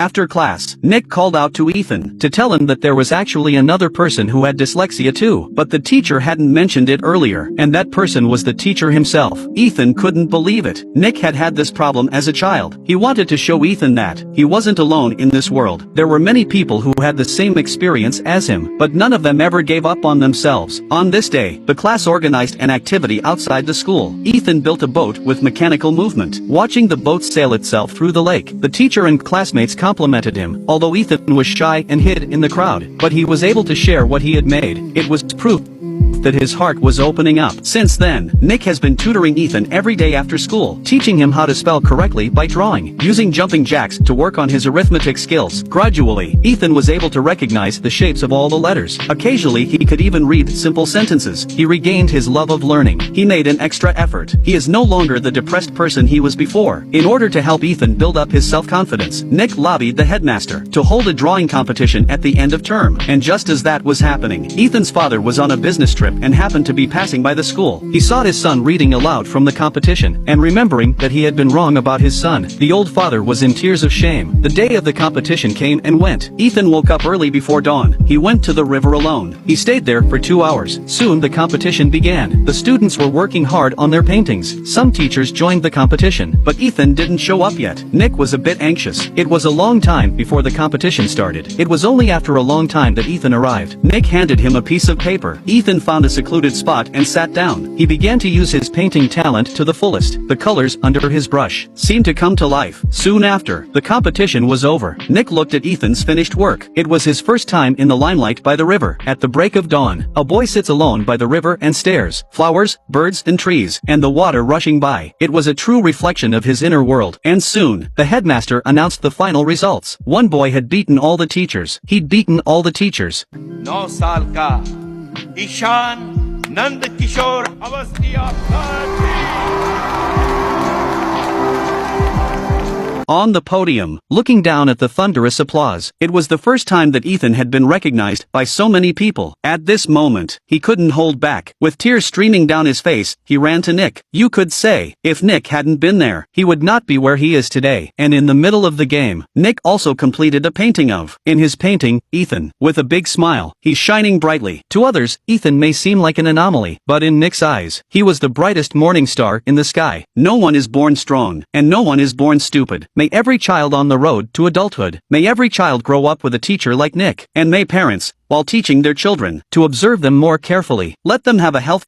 After class, Nick called out to Ethan to tell him that there was actually another person who had dyslexia too, but the teacher hadn't mentioned it earlier, and that person was the teacher himself. Ethan couldn't believe it. Nick had had this problem as a child. He wanted to show Ethan that he wasn't alone in this world. There were many people who had the same experience as him, but none of them ever gave up on themselves. On this day, the class organized an activity outside the school. Ethan built a boat with mechanical movement. Watching the boat sail itself through the lake, the teacher and classmates complimented him, although Ethan was shy and hid in the crowd. But he was able to share what he had made. It was proof that his heart was opening up. Since then, Nick has been tutoring Ethan every day after school, teaching him how to spell correctly by drawing, using jumping jacks to work on his arithmetic skills. Gradually, Ethan was able to recognize the shapes of all the letters. Occasionally he could even read simple sentences. He regained his love of learning. He made an extra effort. He is no longer the depressed person he was before. In order to help Ethan build up his self-confidence, Nick lobbied the headmaster to hold a drawing competition at the end of term. And just as that was happening, Ethan's father was on a business trip and happened to be passing by the school. He saw his son reading aloud from the competition, and remembering that he had been wrong about his son, the old father was in tears of shame. The day of the competition came and went. Ethan woke up early before dawn. He went to the river alone. He stayed there for 2 hours. Soon the competition began. The students were working hard on their paintings. Some teachers joined the competition, but Ethan didn't show up yet. Nick was a bit anxious. It was a long time before the competition started. It was only after a long time that Ethan arrived. Nick handed him a piece of paper. Ethan found a secluded spot and sat down. He began to use his painting talent to the fullest. The colors under his brush seemed to come to life. Soon after, the competition was over. Nick looked at Ethan's finished work. It was his first time in the limelight by the river. At the break of dawn, a boy sits alone by the river and stares. Flowers, birds, and trees, and the water rushing by. It was a true reflection of his inner world. And soon, the headmaster announced the final results. One boy had beaten all the teachers. He'd beaten all the teachers. No saal ka Ishan Nand Kishore Awasthi On the podium, looking down at the thunderous applause. It was the first time that Ethan had been recognized by so many people. At this moment, he couldn't hold back. With tears streaming down his face, he ran to Nick. You could say, if Nick hadn't been there, he would not be where he is today. And in the middle of the game, Nick also completed a painting of, in his painting, Ethan. With a big smile, he's shining brightly. To others, Ethan may seem like an anomaly, but in Nick's eyes, he was the brightest morning star in the sky. No one is born strong, and no one is born stupid. May every child on the road to adulthood, may every child grow up with a teacher like Nick, and may parents, while teaching their children, to observe them more carefully, let them have a healthy